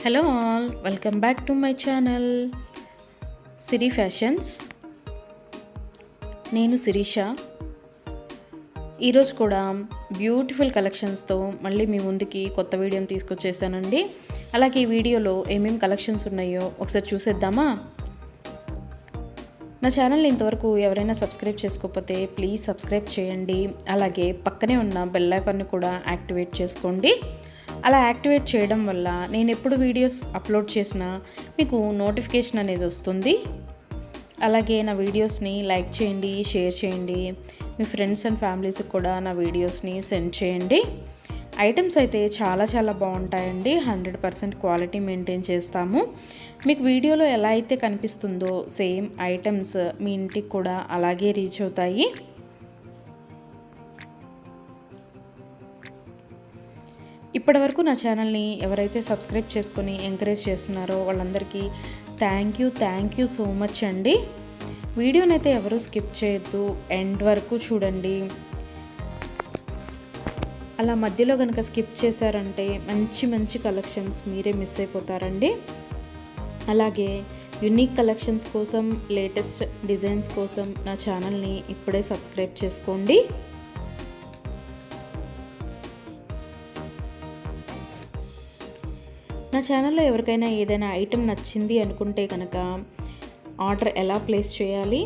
Hello all, welcome back to my channel Siri fashions. నేను శిరీష. ఈరోజు కూడా బ్యూటిఫుల్ కలెక్షన్స్తో మళ్ళీ మీ ముందుకి కొత్త వీడియోని తీసుకొచ్చేసానండి. అలాగే ఈ వీడియోలో ఏమేమి కలెక్షన్స్ ఉన్నాయో ఒకసారి చూసేద్దామా? నా ఛానల్ని ఇంతవరకు ఎవరైనా సబ్స్క్రైబ్ చేసుకోకపోతే ప్లీజ్ సబ్స్క్రైబ్ చేయండి. అలాగే పక్కనే ఉన్న బెల్ ఐకాన్ని కూడా యాక్టివేట్ చేసుకోండి. అలా యాక్టివేట్ చేయడం వల్ల నేను ఎప్పుడు వీడియోస్ అప్లోడ్ చేసినా మీకు నోటిఫికేషన్ అనేది వస్తుంది. అలాగే నా వీడియోస్ని లైక్ చేయండి, షేర్ చేయండి. మీ ఫ్రెండ్స్ అండ్ ఫ్యామిలీస్కి కూడా నా వీడియోస్ని సెండ్ చేయండి. ఐటమ్స్ అయితే చాలా బాగుంటాయండి. 100% క్వాలిటీ మెయింటైన్ చేస్తాము. మీకు వీడియోలో ఎలా అయితే కనిపిస్తుందో సేమ్ ఐటమ్స్ మీ ఇంటికి కూడా అలాగే రీచ్ అవుతాయి. ఇప్పటివరకు నా ఛానల్ని ఎవరైతే సబ్స్క్రైబ్ చేసుకొని ఎంకరేజ్ చేస్తున్నారో వాళ్ళందరికీ థ్యాంక్ యూ సో మచ్ అండి. వీడియోనైతే ఎవరు స్కిప్ చేయొద్దు, ఎండ్ వరకు చూడండి. అలా మధ్యలో కనుక స్కిప్ చేశారంటే మంచి కలెక్షన్స్ మీరే మిస్ అయిపోతారండి. అలాగే యూనిక్ కలెక్షన్స్ కోసం, లేటెస్ట్ డిజైన్స్ కోసం నా ఛానల్ని ఇప్పుడే సబ్స్క్రైబ్ చేసుకోండి. నా ఛానల్లో ఎవరికైనా ఏదైనా ఐటెం నచ్చింది అనుకుంటే కనుక ఆర్డర్ ఎలా ప్లేస్ చేయాలి,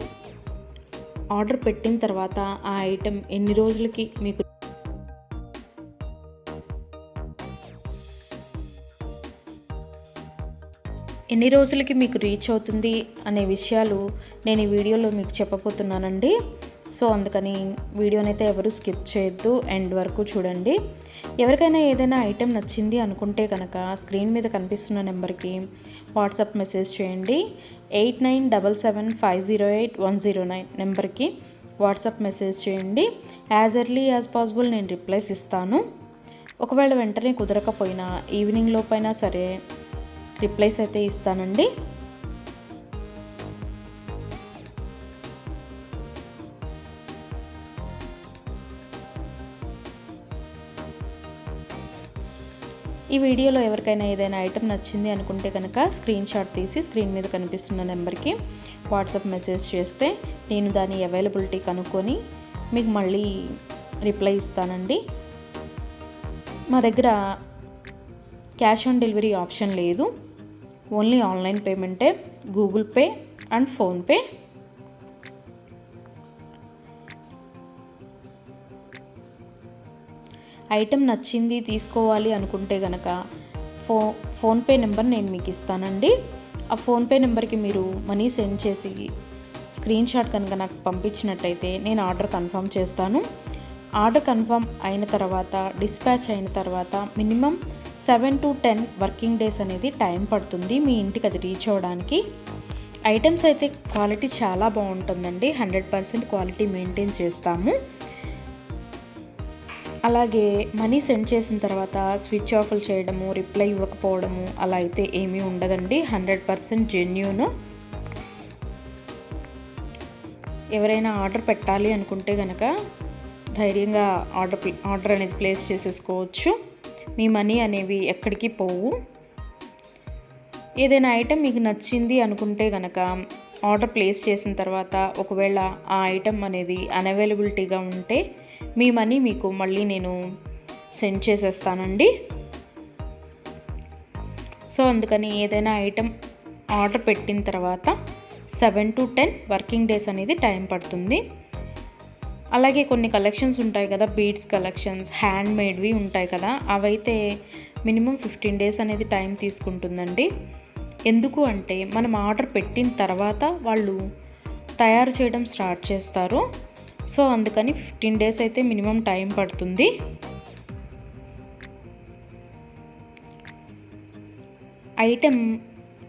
ఆర్డర్ పెట్టిన తర్వాత ఆ ఐటెం ఎన్ని రోజులకి మీకు రీచ్ అవుతుంది అనే విషయాలు నేను ఈ వీడియోలో మీకు చెప్పబోతున్నానండి. సో అందుకని వీడియోనైతే ఎవరు స్కిప్ చేయొద్దు, ఎండ్ వరకు చూడండి. ఎవరికైనా ఏదైనా ఐటెం నచ్చింది అనుకుంటే కనుక స్క్రీన్ మీద కనిపిస్తున్న నెంబర్కి వాట్సాప్ మెసేజ్ చేయండి. 8977508109 నెంబర్కి వాట్సాప్ మెసేజ్ చేయండి. యాజ్ ఎర్లీ యాజ్ పాసిబుల్ నేను రిప్లైస్ ఇస్తాను. ఒకవేళ వెంటనే కుదరకపోయినా ఈవినింగ్ లోపైనా సరే రిప్లైస్ అయితే ఇస్తానండి. ఈ వీడియోలో ఎవరికైనా ఏదైనా ఐటెం నచ్చింది అనుకుంటే కనుక స్క్రీన్ షాట్ తీసి స్క్రీన్ మీద కనిపిస్తున్న నెంబర్కి వాట్సాప్ మెసేజ్ చేస్తే నేను దాని అవైలబిలిటీ కనుక్కొని మీకు మళ్ళీ రిప్లై ఇస్తానండి. మా దగ్గర క్యాష్ ఆన్ డెలివరీ ఆప్షన్ లేదు, ఓన్లీ ఆన్లైన్ పేమెంటే, Google Pay and PhonePe. Item నచ్చింది తీసుకోవాలి అనుకుంటే కనుక ఫోన్పే నెంబర్ నేను మీకు ఇస్తానండి. ఆ ఫోన్పే నెంబర్కి మీరు మనీ సెండ్ చేసి స్క్రీన్ షాట్ కనుక నాకు పంపించినట్టయితే నేను ఆర్డర్ కన్ఫర్మ్ చేస్తాను. ఆర్డర్ కన్ఫర్మ్ అయిన తర్వాత, డిస్పాచ్ అయిన తర్వాత మినిమం 7 to 10 వర్కింగ్ డేస్ అనేది టైం పడుతుంది మీ ఇంటికి అది రీచ్ అవ్వడానికి. ఐటమ్స్ అయితే క్వాలిటీ చాలా బాగుంటుందండి. 100% క్వాలిటీ మెయింటైన్ చేస్తాము. అలాగే మనీ సెండ్ చేసిన తర్వాత స్విచ్ ఆఫ్లు చేయడము, రిప్లై ఇవ్వకపోవడము అలా అయితే ఏమీ ఉండదండి. 100% జెన్యూన్. ఎవరైనా ఆర్డర్ పెట్టాలి అనుకుంటే కనుక ధైర్యంగా ఆర్డర్ అనేది ప్లేస్ చేసేసుకోవచ్చు. మీ మనీ అనేవి ఎక్కడికి పోవు. ఏదైనా ఐటెం మీకు నచ్చింది అనుకుంటే కనుక ఆర్డర్ ప్లేస్ చేసిన తర్వాత ఒకవేళ ఆ ఐటెం అనేది అన్అవైలబిలిటీగా ఉంటే మీ మనీ మీకు మళ్ళీ నేను సెండ్ చేసేస్తానండి. సో అందుకని ఏదైనా ఐటెం ఆర్డర్ పెట్టిన తర్వాత 7 to 10 వర్కింగ్ డేస్ అనేది టైం పడుతుంది. అలాగే కొన్ని కలెక్షన్స్ ఉంటాయి కదా, బీడ్స్ కలెక్షన్స్, హ్యాండ్ మేడ్వి ఉంటాయి కదా, అవైతే మినిమం 15 డేస్ అనేది టైం తీసుకుంటుందండి. ఎందుకు అంటే మనం ఆర్డర్ పెట్టిన తర్వాత వాళ్ళు తయారు చేయడం స్టార్ట్ చేస్తారు. సో అందుకని 15 డేస్ అయితే మినిమం టైం పడుతుంది. ఐటెం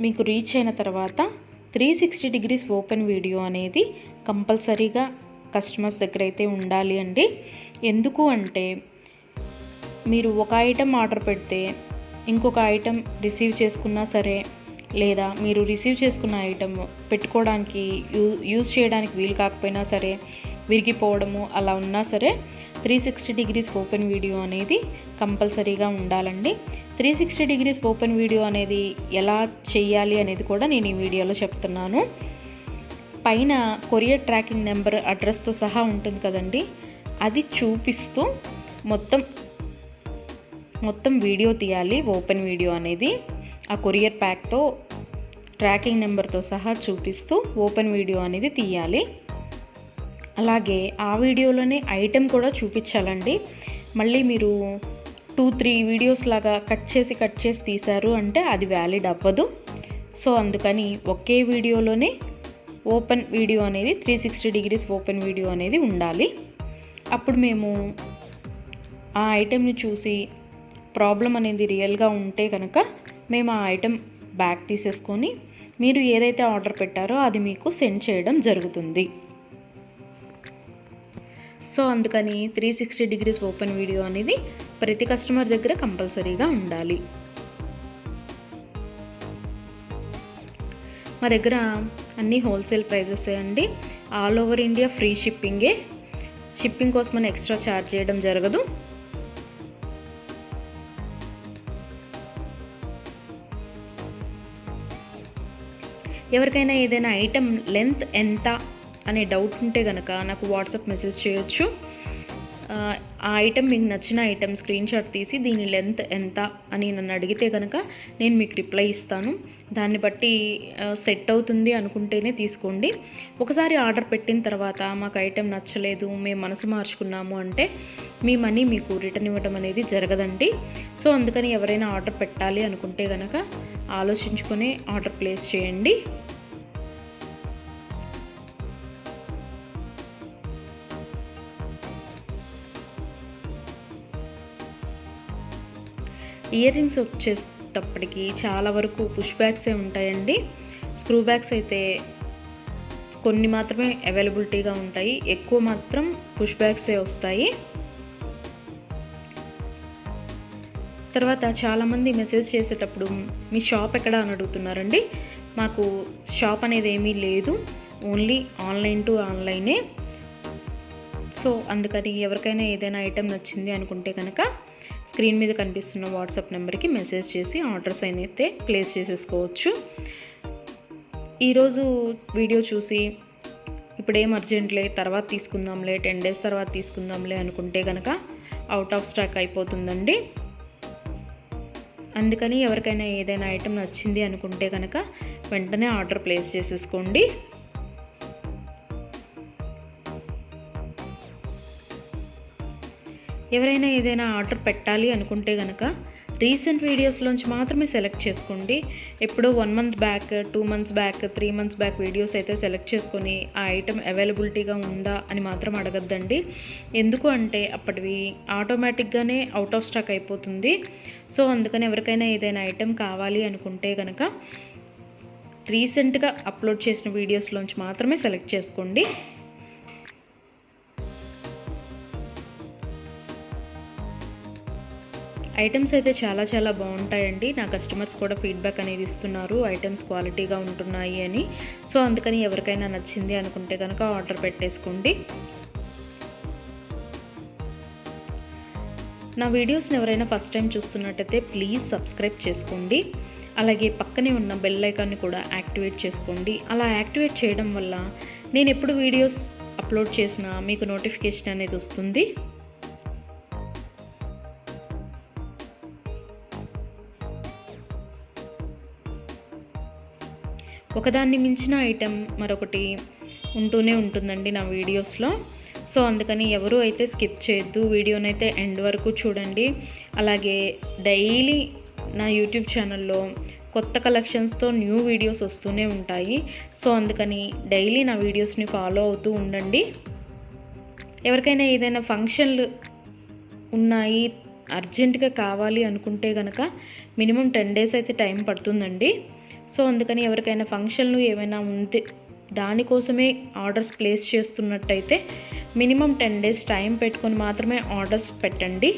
మీకు రీచ్ అయిన తర్వాత 360 degrees ఓపెన్ వీడియో అనేది కంపల్సరీగా కస్టమర్స్ దగ్గర అయితే ఉండాలి అండి. ఎందుకు అంటే మీరు ఒక ఐటెం ఆర్డర్ పెడితే ఇంకొక ఐటెం రిసీవ్ చేసుకున్నా సరే, లేదా మీరు రిసీవ్ చేసుకున్న ఐటెం పెట్టుకోవడానికి యూజ్ చేయడానికి వీలు కాకపోయినా సరే, విరిగిపోవడము అలా ఉన్నా సరే 360 డిగ్రీస్ ఓపెన్ వీడియో అనేది కంపల్సరీగా ఉండాలండి. 360 డిగ్రీస్ ఓపెన్ వీడియో అనేది ఎలా చేయాలి అనేది కూడా నేను ఈ వీడియోలో చెప్తున్నాను. పైన కొరియర్ ట్రాకింగ్ నెంబర్ అడ్రస్తో సహా ఉంటుంది కదండి, అది చూపిస్తూ మొత్తం వీడియో తీయాలి. ఓపెన్ వీడియో అనేది ఆ కొరియర్ ప్యాక్తో ట్రాకింగ్ నెంబర్తో సహా చూపిస్తూ ఓపెన్ వీడియో అనేది తీయాలి. అలాగే ఆ వీడియోలోనే ఐటెం కూడా చూపించాలండి. మళ్ళీ మీరు 2-3 వీడియోస్ లాగా కట్ చేసి తీశారు అంటే అది వ్యాలిడ్ అవ్వదు. సో అందుకని ఒకే వీడియోలోనే ఓపెన్ వీడియో అనేది 360 డిగ్రీస్ ఓపెన్ వీడియో అనేది ఉండాలి. అప్పుడు మేము ఆ ఐటెంని చూసి ప్రాబ్లం అనేది రియల్గా ఉంటే కనుక మేము ఆ ఐటెం బ్యాక్ తీసేసుకొని మీరు ఏదైతే ఆర్డర్ పెట్టారో అది మీకు సెండ్ చేయడం జరుగుతుంది. సో అందుకని 360 డిగ్రీస్ ఓపెన్ వీడియో అనేది ప్రతి కస్టమర్ దగ్గర కంపల్సరీగా ఉండాలి. మా దగ్గర అన్నీ హోల్సేల్ ప్రైజెస్ అండి. ఆల్ ఓవర్ ఇండియా ఫ్రీ షిప్పింగే. షిప్పింగ్ కోసం మనం ఎక్స్ట్రా ఛార్జ్ చేయడం జరగదు. ఎవరికైనా ఏదైనా ఐటెం లెంత్ ఎంత అనే డౌట్ ఉంటే కనుక నాకు వాట్సాప్ మెసేజ్ చేయొచ్చు. ఆ ఐటెం మీకు నచ్చిన ఐటెం స్క్రీన్ షాట్ తీసి దీని లెంత్ ఎంత అని నన్ను అడిగితే కనుక నేను మీకు రిప్లై ఇస్తాను. దాన్ని బట్టి సెట్ అవుతుంది అనుకుంటేనే తీసుకోండి. ఒకసారి ఆర్డర్ పెట్టిన తర్వాత మాకు ఐటెం నచ్చలేదు, మేము మనసు మార్చుకున్నాము అంటే మీ మనీ మీకు రిటర్న్ ఇవ్వడం అనేది జరగదండి. సో అందుకని ఎవరైనా ఆర్డర్ పెట్టాలి అనుకుంటే కనుక ఆలోచించుకొని ఆర్డర్ ప్లేస్ చేయండి. ఇయర్ రింగ్స్ వచ్చేటప్పటికి చాలా వరకు పుష్ బ్యాగ్సే ఉంటాయండి. స్క్రూ బ్యాగ్స్ అయితే కొన్ని మాత్రమే అవైలబిలిటీగా ఉంటాయి, ఎక్కువ మాత్రం పుష్ బ్యాగ్సే వస్తాయి. తర్వాత చాలామంది మెసేజ్ చేసేటప్పుడు మీ షాప్ ఎక్కడ అని అడుగుతున్నారండి. మాకు షాప్ అనేది ఏమీ లేదు, ఓన్లీ ఆన్లైన్ టు ఆన్లైనే. సో అందుకని ఎవరికైనా ఏదైనా ఐటెం నచ్చింది అనుకుంటే కనుక స్క్రీన్ మీద కనిపిస్తున్న వాట్సాప్ నెంబర్కి మెసేజ్ చేసి ఆర్డర్స్ అయితే ప్లేస్ చేసేసుకోవచ్చు. ఈరోజు వీడియో చూసి ఇప్పుడేం అర్జెంట్లే తర్వాత తీసుకుందాంలే, 10 days తర్వాత తీసుకుందాంలే అనుకుంటే కనుక అవుట్ ఆఫ్ స్టాక్ అయిపోతుందండి. అందుకని ఎవరికైనా ఏదైనా ఐటెం నచ్చింది అనుకుంటే కనుక వెంటనే ఆర్డర్ ప్లేస్ చేసేసుకోండి. ఎవరైనా ఏదైనా ఆర్డర్ పెట్టాలి అనుకుంటే కనుక రీసెంట్ వీడియోస్లోంచి మాత్రమే సెలెక్ట్ చేసుకోండి. ఎప్పుడో 1 month back, 2 months back, 3 months back videos అయితే సెలెక్ట్ చేసుకొని ఆ ఐటెం అవైలబిలిటీగా ఉందా అని మాత్రం అడగద్దండి. ఎందుకు అంటే అప్పటివి ఆటోమేటిక్గానే అవుట్ ఆఫ్ స్టాక్ అయిపోతుంది. సో అందుకని ఎవరికైనా ఏదైనా ఐటెం కావాలి అనుకుంటే కనుక రీసెంట్గా అప్లోడ్ చేసిన వీడియోస్లోంచి మాత్రమే సెలెక్ట్ చేసుకోండి. ఐటమ్స్ అయితే చాలా బాగుంటాయండి. నా కస్టమర్స్ కూడా ఫీడ్బ్యాక్ అనేది ఇస్తున్నారు, ఐటమ్స్ క్వాలిటీగా ఉంటున్నాయి అని. సో అందుకని ఎవరికైనా నచ్చింది అనుకుంటే కనుక ఆర్డర్ పెట్టేసుకోండి. నా వీడియోస్ని ఎవరైనా ఫస్ట్ టైం చూస్తున్నట్టయితే ప్లీజ్ సబ్స్క్రైబ్ చేసుకోండి. అలాగే పక్కనే ఉన్న బెల్ ఐకాన్ని కూడా యాక్టివేట్ చేసుకోండి. అలా యాక్టివేట్ చేయడం వల్ల నేను ఎప్పుడు వీడియోస్ అప్లోడ్ చేసినా మీకు నోటిఫికేషన్ అనేది వస్తుంది. ఒకదాన్ని మించిన ఐటెం మరొకటి ఉంటూనే ఉంటుందండి నా వీడియోస్లో. సో అందుకని ఎవరు అయితే స్కిప్ చేయొద్దు, వీడియోనైతే ఎండ్ వరకు చూడండి. అలాగే డైలీ నా యూట్యూబ్ ఛానల్లో కొత్త కలెక్షన్స్తో న్యూ వీడియోస్ వస్తూనే ఉంటాయి. సో అందుకని డైలీ నా వీడియోస్ని ఫాలో అవుతూ ఉండండి. ఎవరికైనా ఏదైనా ఫంక్షన్లు ఉన్నాయి, అర్జెంటుగా కావాలి అనుకుంటే కనుక మినిమం 10 days అయితే టైం పడుతుందండి. సో అందుకని ఎవరికైనా ఫంక్షన్లు ఏమైనా ఉంటే దానికోసమే ఆర్డర్స్ ప్లేస్ చేస్తున్నట్టయితే మినిమం 10 days టైం పెట్టుకొని మాత్రమే ఆర్డర్స్ పెట్టండి.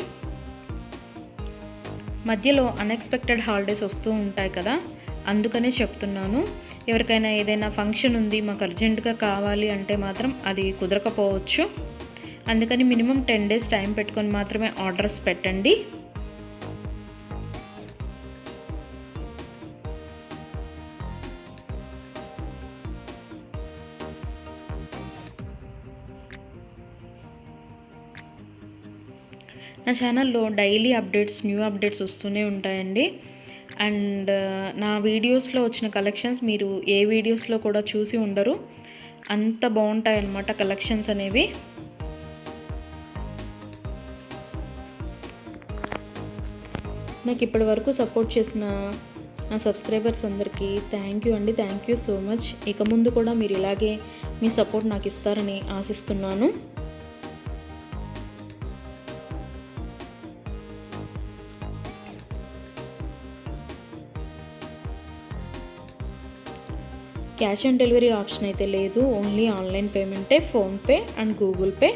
మధ్యలో అన్ఎక్స్పెక్టెడ్ హాలిడేస్ వస్తూ ఉంటాయి కదా, అందుకనే చెప్తున్నాను. ఎవరికైనా ఏదైనా ఫంక్షన్ ఉంది మాకు అర్జెంటుగా కావాలి అంటే మాత్రం అది కుదరకపోవచ్చు. అందుకని మినిమం 10 డేస్ టైం పెట్టుకొని మాత్రమే ఆర్డర్స్ పెట్టండి. నా ఛానల్లో డైలీ అప్డేట్స్, న్యూ అప్డేట్స్ వస్తూనే ఉంటాయండి. అండ్ నా వీడియోస్లో వచ్చిన కలెక్షన్స్ మీరు ఏ వీడియోస్లో కూడా చూసి ఉండరు, అంత బాగుంటాయి అన్నమాట కలెక్షన్స్ అనేవి. నాకు ఇప్పటి వరకు సపోర్ట్ చేసిన నా సబ్స్క్రైబర్స్ అందరికీ థ్యాంక్ యూ అండి. Thank you so much. ఇక ముందు కూడా మీరు ఇలాగే మీ సపోర్ట్ నాకు ఇస్తారని ఆశిస్తున్నాను. క్యాష్ ఆన్ డెలివరీ ఆప్షన్ అయితే లేదు, ఓన్లీ ఆన్లైన్ పేమెంటే, ఫోన్పే అండ్ గూగుల్ పే.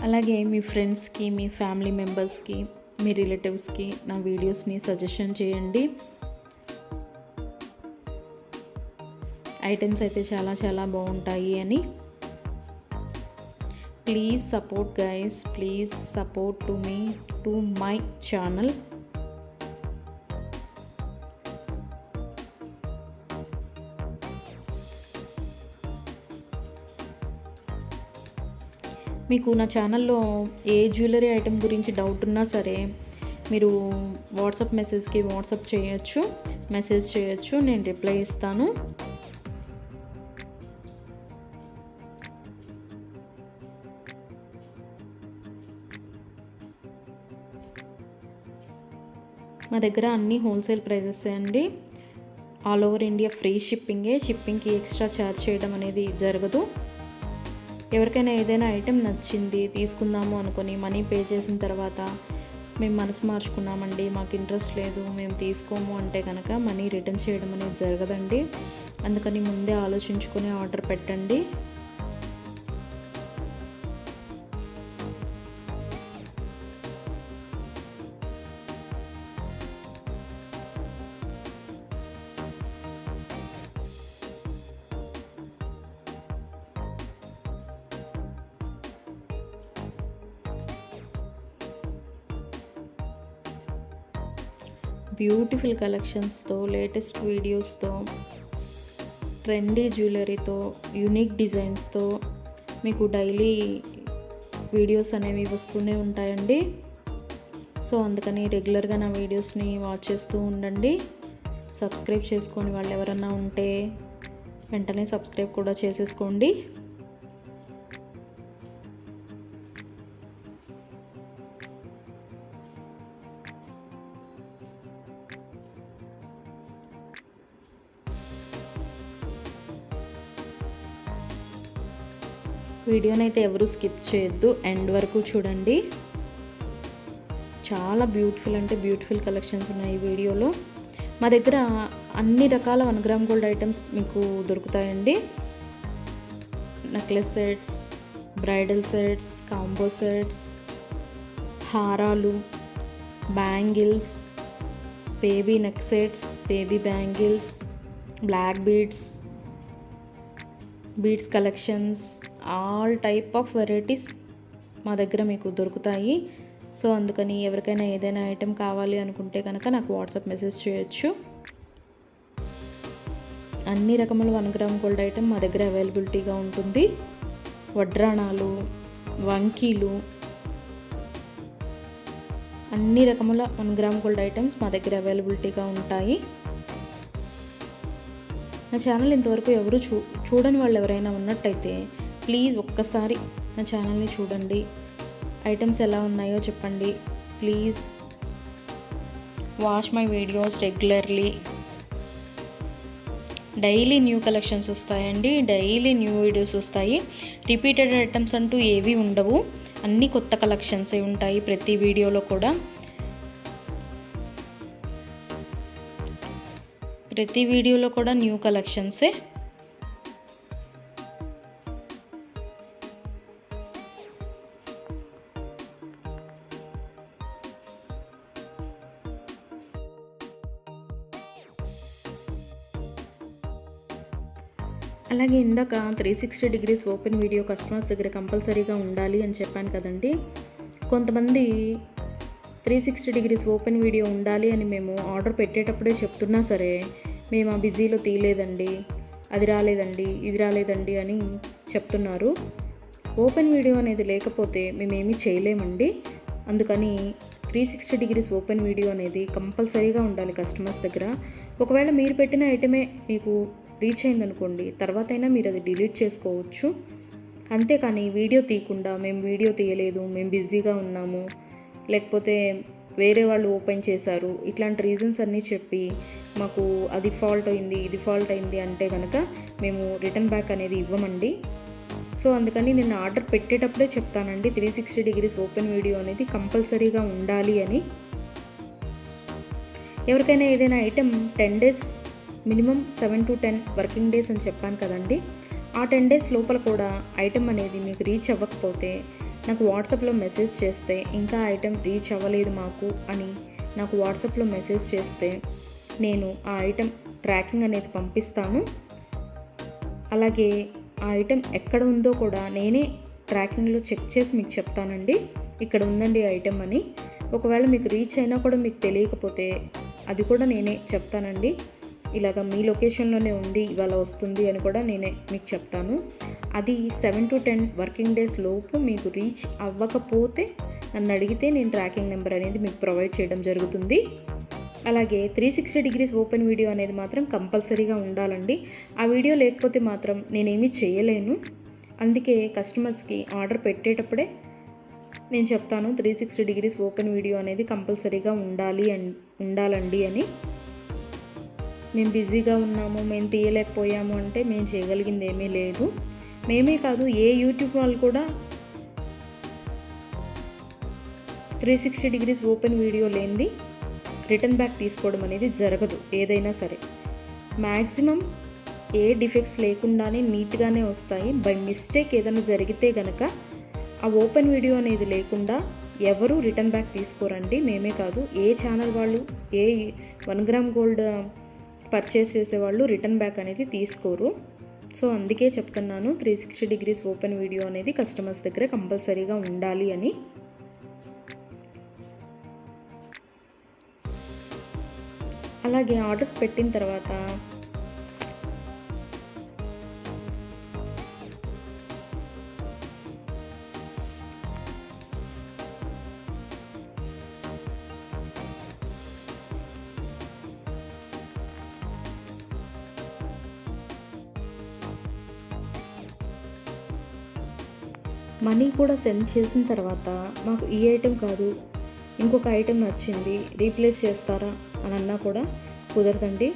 అలాగే మీ ఫ్రెండ్స్కి, మీ ఫ్యామిలీ మెంబర్స్కి, మీ రిలేటివ్స్కి నా వీడియోస్ని సజెషన్ చేయండి. ఐటమ్స్ అయితే చాలా చాలా బాగుంటాయి అని. Please support guys, please support to my channel. మీకు నా ఛానల్లో ఏ జ్యువెలరీ ఐటెం గురించి డౌట్ ఉన్నా సరే మీరు వాట్సాప్ మెసేజ్కి మెసేజ్ చేయొచ్చు, నేను రిప్లై ఇస్తాను. మా దగ్గర అన్నీ హోల్సేల్ ప్రైజెస్ అండి. ఆల్ ఓవర్ ఇండియా ఫ్రీ షిప్పింగ్కి ఎక్స్ట్రా ఛార్జ్ చేయడం అనేది జరగదు. ఎవరికైనా ఏదైనా ఐటెం నచ్చింది తీసుకుందాము అనుకొని మనీ పే చేసిన తర్వాత మేము మనసు మార్చుకున్నామండి, మాకు ఇంట్రెస్ట్ లేదు, మేము తీసుకోము అంటే కనుక మనీ రిటర్న్ చేయడం అనేది జరగదండి. అందుకని ముందే ఆలోచించుకొని ఆర్డర్ పెట్టండి. బ్యూటిఫుల్ కలెక్షన్స్తో, లేటెస్ట్ వీడియోస్తో, ట్రెండీ జ్యువెలరీతో, యూనిక్ డిజైన్స్తో మీకు డైలీ వీడియోస్ అనేవి వస్తూనే ఉంటాయండి. సో అందుకని రెగ్యులర్గా నా వీడియోస్ని వాచ్ చేస్తూ ఉండండి. సబ్స్క్రైబ్ చేసుకొని వాళ్ళు ఎవరన్నా ఉంటే వెంటనే సబ్స్క్రైబ్ కూడా చేసేసుకోండి. వీడియోని అయితే ఎవరు స్కిప్ చేయొద్దు, ఎండ్ వరకు చూడండి. చాలా బ్యూటిఫుల్ కలెక్షన్స్ ఉన్నాయి ఈ వీడియోలో. మా దగ్గర అన్ని రకాల 1 గ్రామ్ గోల్డ్ ఐటమ్స్ మీకు దొరుకుతాయండి. Necklace sets, bridal sets, combo sets, హారాలు, bangles, baby neck sets, baby bangles, black beads collections, all type of varieties మా దగ్గర మీకు దొరుకుతాయి. సో అందుకని ఎవరికైనా ఏదైనా ఐటెం కావాలి అనుకుంటే కనుక నాకు వాట్సాప్ మెసేజ్ చేయొచ్చు. అన్ని రకముల 1 గ్రామ్ గోల్డ్ ఐటెం మా దగ్గర అవైలబిలిటీగా ఉంటుంది. వడ్రాణాలు, వంకీలు, అన్ని రకముల 1 గ్రామ్ గోల్డ్ ఐటమ్స్ మా దగ్గర అవైలబిలిటీగా ఉంటాయి. నా ఛానల్ ఇంతవరకు ఎవరు చూడని వాళ్ళు ఎవరైనా ఉన్నట్టయితే ప్లీజ్ ఒక్కసారి నా ఛానల్ని చూడండి. ఐటమ్స్ ఎలా ఉన్నాయో చెప్పండి please. Watch my videos regularly. Daily new collections వస్తాయండి, డైలీ న్యూ వీడియోస్ వస్తాయి. రిపీటెడ్ ఐటమ్స్ అంటూ ఏవి ఉండవు, అన్నీ కొత్త కలెక్షన్సే ఉంటాయి ప్రతి వీడియోలో కూడా. ప్రతి వీడియోలో కూడా న్యూ కలెక్షన్సే. అలాగే ఇందాక 360 డిగ్రీస్ ఓపెన్ వీడియో కస్టమర్స్ దగ్గర కంపల్సరీగా ఉండాలి అని చెప్పాను కదండి. కొంతమంది 360 డిగ్రీస్ ఓపెన్ వీడియో ఉండాలి అని మేము ఆర్డర్ పెట్టేటప్పుడే చెప్తున్నా సరే, మేము ఆ బిజీలో తీయలేదండి, అది రాలేదండి, ఇది రాలేదండి అని చెప్తున్నారు. ఓపెన్ వీడియో అనేది లేకపోతే మేమేమీ చేయలేమండి. అందుకని 360 డిగ్రీస్ ఓపెన్ వీడియో అనేది కంపల్సరీగా ఉండాలి కస్టమర్స్ దగ్గర. ఒకవేళ మీరు పెట్టిన ఐటమే మీకు రీచ్ అయిందనుకోండి, తర్వాత అయినా మీరు అది డిలీట్ చేసుకోవచ్చు. అంతేకాని వీడియో తీయకుండా మేము వీడియో తీయలేదు, మేము బిజీగా ఉన్నాము, లేకపోతే వేరే వాళ్ళు ఓపెన్ చేశారు, ఇట్లాంటి రీజన్స్ అన్నీ చెప్పి మాకు అది ఫాల్ట్ అయింది, ఇది ఫాల్ట్ అయింది అంటే కనుక మేము రిటర్న్ బ్యాక్ అనేది ఇవ్వమండి. సో అందుకని నేను ఆర్డర్ పెట్టేటప్పుడే చెప్తానండి 360 డిగ్రీస్ ఓపెన్ వీడియో అనేది కంపల్సరీగా ఉండాలి అని. ఎవరికైనా ఏదైనా item 10 days minimum 7 to 10 working days అని చెప్పాను కదండి. ఆ 10 డేస్ లోపల కూడా ఐటెం అనేది మీకు రీచ్ అవ్వకపోతే నాకు వాట్సాప్లో మెసేజ్ చేస్తే, ఇంకా ఐటెం రీచ్ అవ్వలేదు మాకు అని నాకు వాట్సాప్లో మెసేజ్ చేస్తే నేను ఆ ఐటెం ట్రాకింగ్ అనేది పంపిస్తాను. అలాగే ఆ ఐటెం ఎక్కడ ఉందో కూడా నేనే ట్రాకింగ్లో చెక్ చేసి మీకు చెప్తానండి, ఇక్కడ ఉందండి ఐటెం అని. ఒకవేళ మీకు రీచ్ అయినా కూడా మీకు తెలియకపోతే అది కూడా నేనే చెప్తానండి. ఇలాగ మీ లొకేషన్లోనే ఉంది, ఇవాళ వస్తుంది అని కూడా నేనే మీకు చెప్తాను. అది 7 to 10 వర్కింగ్ డేస్ లోపు మీకు రీచ్ అవ్వకపోతే నన్ను అడిగితే నేను ట్రాకింగ్ నెంబర్ అనేది మీకు ప్రొవైడ్ చేయడం జరుగుతుంది. అలాగే 360 డిగ్రీస్ ఓపెన్ వీడియో అనేది మాత్రం కంపల్సరీగా ఉండాలండి. ఆ వీడియో లేకపోతే మాత్రం నేనేమీ చేయలేను. అందుకే కస్టమర్స్కి ఆర్డర్ పెట్టేటప్పుడే నేను చెప్తాను 360 డిగ్రీస్ ఓపెన్ వీడియో అనేది కంపల్సరీగా ఉండాలండి అని. మేము బిజీగా ఉన్నాము, మేము తీయలేకపోయాము అంటే మేము చేయగలిగింది ఏమీ లేదు. మేమే కాదు, ఏ యూట్యూబ్ వాళ్ళు కూడా 360 డిగ్రీస్ ఓపెన్ వీడియో లేనిది రిటర్న్ బ్యాక్ తీసుకోవడం అనేది జరగదు. ఏదైనా సరే మ్యాక్సిమం ఏ డిఫెక్ట్స్ లేకుండానే నీట్గానే వస్తాయి. బై మిస్టేక్ ఏదైనా జరిగితే గనక ఆ ఓపెన్ వీడియో అనేది లేకుండా ఎవరు రిటర్న్ బ్యాక్ తీసుకోరండి. మేమే కాదు, ఏ ఛానల్ వాళ్ళు, ఏ 1 గ్రామ్ గోల్డ్ పర్చేస్ చేసేవాళ్ళు రిటర్న్ బ్యాక్ అనేది తీసుకోరు. సో అందుకే చెప్తున్నాను 360 డిగ్రీస్ ఓపెన్ వీడియో అనేది కస్టమర్స్ దగ్గర కంపల్సరీగా ఉండాలి అని. అలాగే ఆర్డర్స్ పెట్టిన తర్వాత మనీ కూడా సెండ్ చేసిన తర్వాత మాకు ఈ ఐటెం కాదు, ఇంకొక ఐటెం నచ్చింది, రీప్లేస్ చేస్తారా అని అన్నా కూడా కుదరదండి.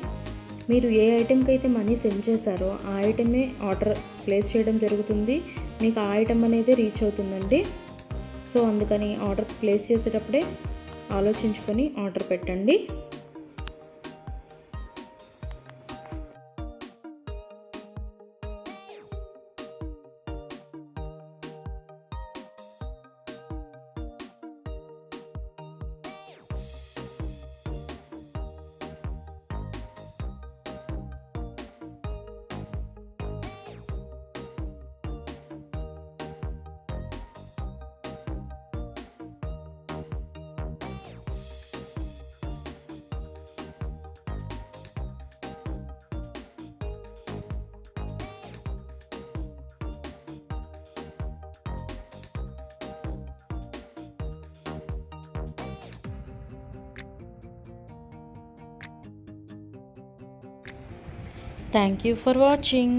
మీరు ఏ ఐటెంకి అయితే మనీ సెండ్ చేశారో ఆ ఐటమే ఆర్డర్ ప్లేస్ చేయడం జరుగుతుంది. మీకు ఆ ఐటెం అనేది రీచ్ అవుతుందండి. సో అందుకని ఆర్డర్ ప్లేస్ చేసేటప్పుడే ఆలోచించుకొని ఆర్డర్ పెట్టండి. Thank you for watching.